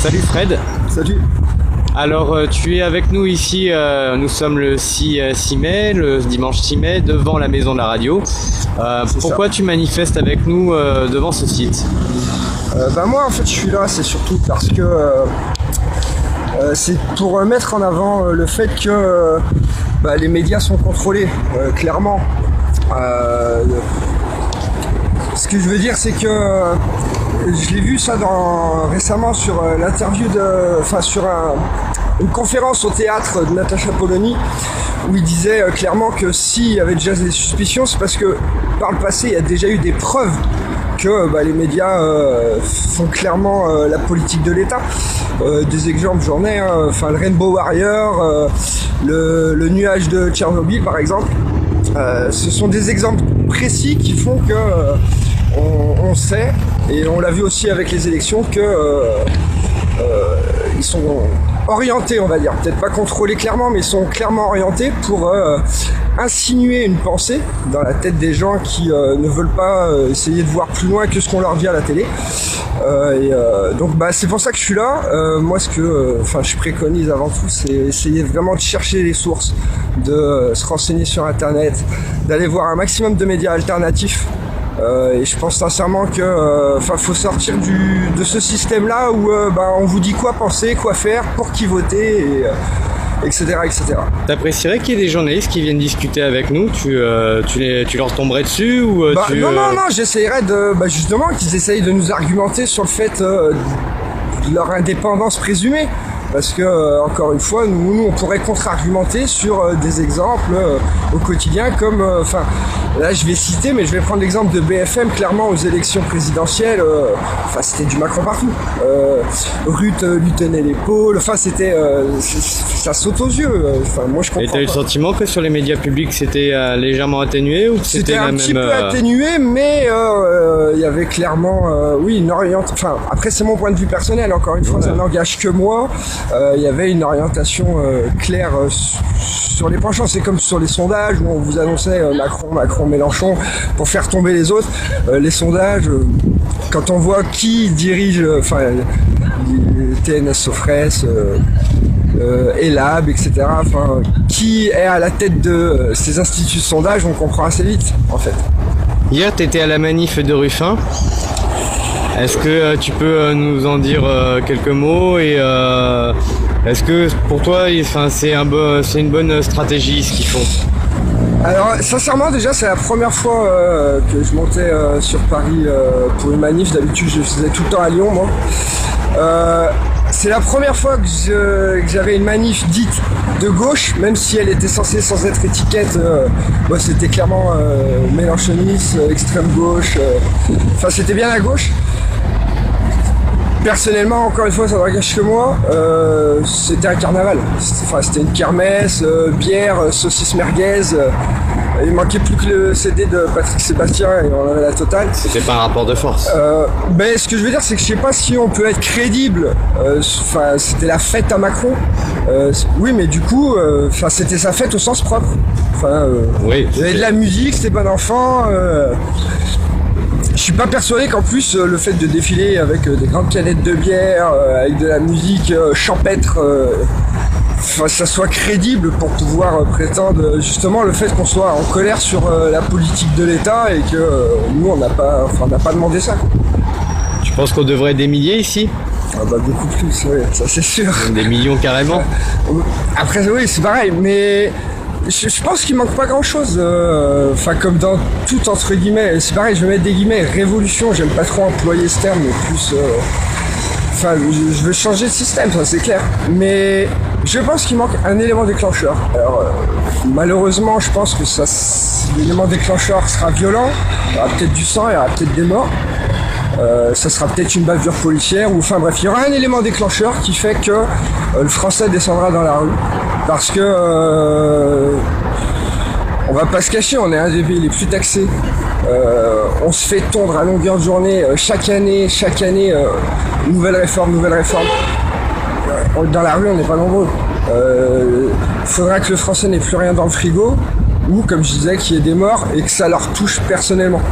Salut Fred. Salut. Alors tu es avec nous ici, nous sommes le 6 mai, le dimanche 6 mai, devant la maison de la radio. Pourquoi tu manifestes avec nous devant ce site? Moi en fait je suis là, c'est surtout parce que c'est pour mettre en avant le fait que les médias sont contrôlés, clairement. Ce que je veux dire, c'est que je l'ai vu ça récemment sur l'interview sur une conférence au théâtre de Natacha Polony, où il disait clairement que s'il y avait déjà des suspicions, c'est parce que par le passé, il y a déjà eu des preuves que les médias font clairement la politique de l'État. Des exemples, j'en ai, le Rainbow Warrior, le nuage de Tchernobyl par exemple. Ce sont des exemples précis qui font que on sait, et on l'a vu aussi avec les élections, que ils sont orientés, on va dire, peut-être pas contrôlés clairement, mais ils sont clairement orientés pour insinuer une pensée dans la tête des gens qui ne veulent pas essayer de voir plus loin que ce qu'on leur dit à la télé. Donc c'est pour ça que je suis là. Moi ce que je préconise avant tout, c'est essayer vraiment de chercher les sources, de se renseigner sur internet, d'aller voir un maximum de médias alternatifs. Et je pense sincèrement que faut sortir de ce système là où on vous dit quoi penser, quoi faire, pour qui voter, etc. T'apprécierais qu'il y ait des journalistes qui viennent discuter avec nous? Tu leur tomberais dessus ou Non, j'essayerais justement qu'ils essayent de nous argumenter sur le fait de leur indépendance présumée. Parce que, encore une fois, nous on pourrait contre-argumenter sur des exemples au quotidien, comme, là je vais citer, mais je vais prendre l'exemple de BFM, clairement aux élections présidentielles, c'était du Macron partout. Ruth lui tenait l'épaule, ça saute aux yeux. Moi je comprends. Et t'as eu le sentiment que sur les médias publics c'était légèrement atténué, ou c'était un petit peu atténué, mais il y avait clairement, une orientation. Après c'est mon point de vue personnel, encore une fois, ça n'engage que moi. Il y avait une orientation claire sur les penchants. C'est comme sur les sondages où on vous annonçait Macron, Mélenchon pour faire tomber les autres. Les sondages, quand on voit qui dirige, TNS Sofres, Elab, etc. Qui est à la tête de ces instituts de sondage, on comprend assez vite, en fait. Hier, tu étais à la manif de Ruffin. Est-ce que tu peux nous en dire quelques mots, et est-ce que pour toi c'est une bonne stratégie ce qu'ils font? Alors sincèrement, déjà c'est la première fois que je montais sur Paris pour une manif. D'habitude je faisais tout le temps à Lyon, moi. C'est la première fois que j'avais une manif dite de gauche, même si elle était censée, sans être étiquette, c'était clairement mélenchoniste, extrême gauche, c'était bien à gauche. Personnellement, encore une fois, ça n'engage que moi, c'était un carnaval. C'était une kermesse, bière, saucisse merguez. Il manquait plus que le CD de Patrick Sébastien et on avait la totale. C'était pas un rapport de force. Ce que je veux dire, c'est que je sais pas si on peut être crédible. C'était la fête à Macron. Oui, mais du coup, c'était sa fête au sens propre. Oui, il y avait de la musique, c'était bon enfant. Je suis pas persuadé qu'en plus le fait de défiler avec des grandes canettes de bière, avec de la musique champêtre, ça soit crédible pour pouvoir prétendre justement le fait qu'on soit en colère sur la politique de l'État et que nous on n'a pas demandé ça. Tu penses qu'on devrait être des milliers ici? Beaucoup plus, oui, ça c'est sûr. Des millions carrément. Après oui, c'est pareil, mais je pense qu'il manque pas grand chose, comme dans tout entre guillemets, c'est pareil, je vais mettre des guillemets, révolution, j'aime pas trop employer ce terme, mais plus, je veux changer de système, ça c'est clair, mais je pense qu'il manque un élément déclencheur. Alors, malheureusement, je pense que l'élément déclencheur sera violent, il y aura peut-être du sang, il y aura peut-être des morts, ça sera peut-être une bavure policière, il y aura un élément déclencheur qui fait que le français descendra dans la rue. Parce que on va pas se cacher, on est un des pays les plus taxés. On se fait tondre à longueur de journée, chaque année, nouvelle réforme. Dans la rue, on n'est pas nombreux. Il faudra que le français n'ait plus rien dans le frigo, ou comme je disais, qu'il y ait des morts et que ça leur touche personnellement.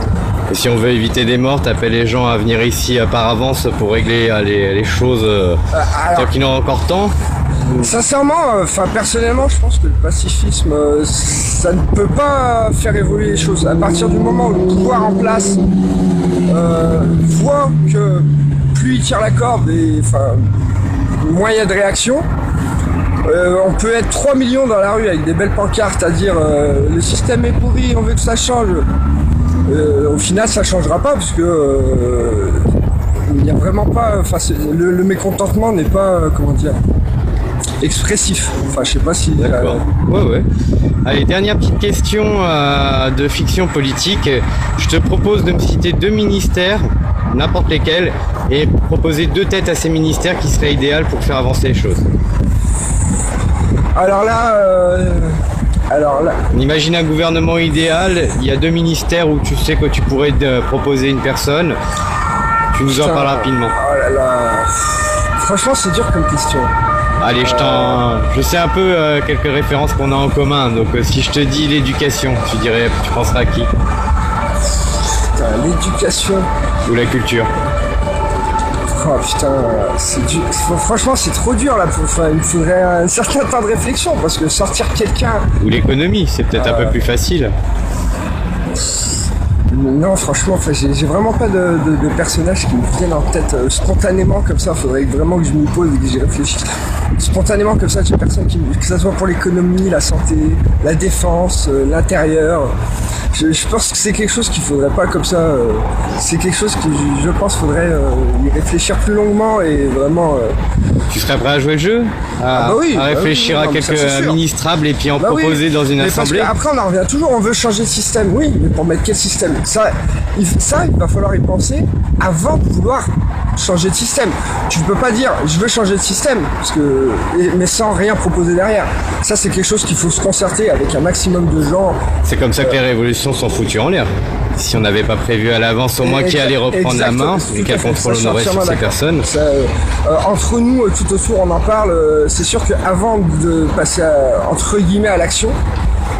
Et si on veut éviter des morts, t'appelles les gens à venir ici par avance pour régler les choses alors, qu'ils n'ont encore temps. sincèrement, personnellement, je pense que le pacifisme, ça ne peut pas faire évoluer les choses. À partir du moment où le pouvoir en place voit que plus il tire la corde et moins il y a de réaction, on peut être 3 millions dans la rue avec des belles pancartes à dire le système est pourri, on veut que ça change. Au final, ça changera pas parce que il n'y a vraiment pas. Le mécontentement n'est pas expressif. Je sais pas si. D'accord. Ouais. Allez, dernière petite question de fiction politique. Je te propose de me citer 2 ministères, n'importe lesquels, et proposer 2 têtes à ces ministères qui seraient idéales pour faire avancer les choses. Alors là. On imagine un gouvernement idéal, il y a 2 ministères où tu sais que tu pourrais proposer une personne. Tu nous en parles rapidement. Oh là là. Franchement, c'est dur comme question. Allez, je sais un peu quelques références qu'on a en commun, donc si je te dis l'éducation, tu penseras à qui? Putain, l'éducation. Ou la culture. Oh putain, c'est dur. Franchement, c'est trop dur là. Il me faudrait un certain temps de réflexion parce que sortir quelqu'un. Ou l'économie, c'est peut-être un peu plus facile. Non, franchement, j'ai vraiment pas de personnages qui me viennent en tête spontanément comme ça. Faudrait vraiment que je m'y pose et que j'y réfléchisse. Spontanément comme ça, j'ai personne que ça soit pour l'économie, la santé, la défense, l'intérieur. Je pense que c'est quelque chose qu'il faudrait pas comme ça. C'est quelque chose qui, je pense, faudrait y réfléchir plus longuement et vraiment. Tu serais prêt à jouer le jeu, à réfléchir à quelques ministrables et puis en proposer dans une assemblée. Après, on en revient toujours. On veut changer de système, oui, mais pour mettre quel système? Ça, il va falloir y penser avant de vouloir changer de système. Tu peux pas dire je veux changer de système mais sans rien proposer derrière. Ça, c'est quelque chose qu'il faut se concerter avec un maximum de gens. C'est comme ça que les révolutions sont foutues en l'air. Si on n'avait pas prévu à l'avance au moins qui allait reprendre la main et quel contrôle on aurait sur ces personnes. Entre nous, tout autour, on en parle. C'est sûr qu'avant de passer entre guillemets à l'action,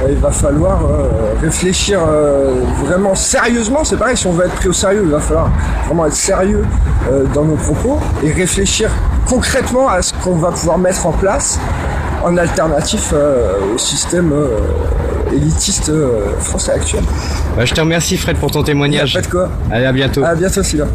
il va falloir réfléchir vraiment sérieusement. C'est pareil, si on veut être pris au sérieux, il va falloir vraiment être sérieux dans nos propos et réfléchir concrètement à ce qu'on va pouvoir mettre en place en alternatif au système élitiste français actuel. Je te remercie Fred pour ton témoignage. Pas de quoi. Allez, à bientôt. À bientôt Sylvain.